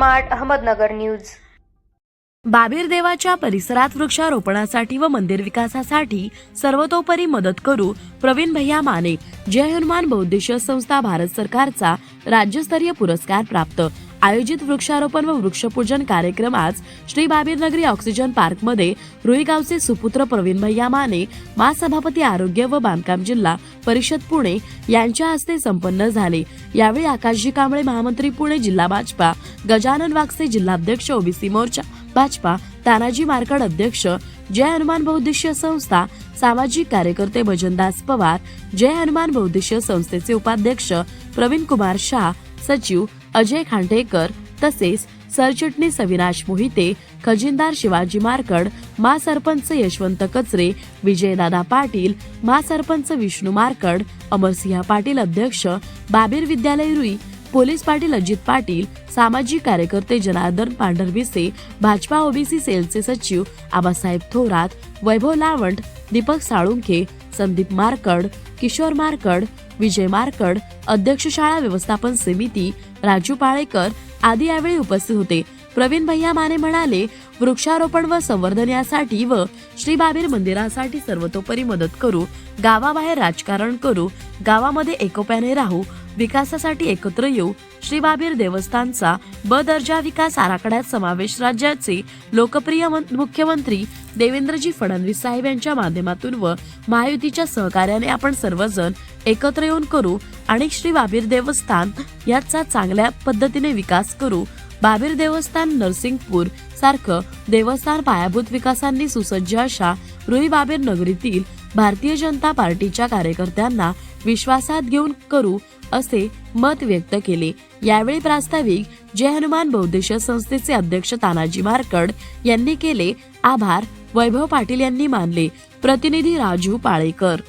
Smart Ahmednagar news. Babir देवाच्या परिसरात वृक्षारोपणासाठी व मंदिर विकासासाठी सर्वतोपरी मदत करू प्रवीण भैया माने। जय हनुमान बहुउद्देशीय संस्था भारत सरकारचा राज्यस्तरीय पुरस्कार प्राप्त आयोजित वृक्षारोपण व वृक्षपूजन कार्यक्रम आज श्री बाबीर नगरी ऑक्सिजन पार्क मध्ये रुईगावचे सुपुत्र प्रवीण भैया माने महासभापती आरोग्य व बांधकाम जिल्हा परिषद पुणे यांच्या हस्ते संपन्न झाले। यावेळी आकाशजी कांबळे महामंत्री पुणे जिल्हा भाजपा, गजानन वागसे जिल्हाध्यक्ष ओबीसी मोर्चा भाजपा, तानाजी मारकड अध्यक्ष जय हनुमान बहुउद्देशीय संस्था, सामाजिक कार्यकर्ते भजनदास पवार, जय हनुमान बहुउद्देशीय संस्थेचे उपाध्यक्ष प्रवीण कुमार शाह, सचिव अजय खांडेकर तसेच सरचिटणीस अविनाश मोहिते, खजिनदार शिवाजी मारकड, महासरपंच यशवंत कचरे, विजयदादा पाटील, महासरपंच विष्णू मारकड, अमरसिंह पाटील अध्यक्ष बाबीर विद्यालय रुई, पोलीस पाटील अजित पाटील, सामाजिक कार्यकर्ते जनार्दन पांढरविसे, भाजपा ओबीसी सेलचे सचिव आबासाहेब थोरात, वैभव लावंड, दीपक साळुंखे, संदीप मारकड, किशोर मारकड, विजय मारकड, अध्यक्ष शाळा व्यवस्थापन समिती राजू पाळेकर आदी यावेळी उपस्थित होते। प्रवीण भैया माने म्हणाले, वृक्षारोपण व संवर्धन यासाठी व श्री बाबीर मंदिरासाठी सर्वतोपरी मदत करू, गावाबाहेर राजकारण करू, गावामध्ये एकोप्याने राहू, विकासासाठी एकत्र येऊ। श्री बाबीर देवस्थानचा ब दर्जा विकास आराखड्यात समावेश राज्याचे लोकप्रिय मुख्यमंत्री देवेंद्रजी फडणवीस साहेब यांच्या माध्यमातून व महायुतीच्या सहकार्याने आपण सर्वजण एकत्र येऊन करू आणि श्री बाबीर देवस्थान याचा चांगल्या पद्धतीने विकास करू। बाबीर देवस्थान नरसिंगपूर सारखं देवस्थान पायाभूत विकासांनी सुसज्ज अशा रुई बाबीर नगरीतील भारतीय जनता पार्टीच्या कार्यकर्त्यांना विश्वासात घेऊन करू असे मत व्यक्त केले। यावेळी प्रास्ताविक जय हनुमान बहुउद्देशीय संस्थेचे अध्यक्ष तानाजी मारकड यांनी केले आभार, वैभव पाटील यांनी मानले, प्रतिनिधी राजू पाळेकर।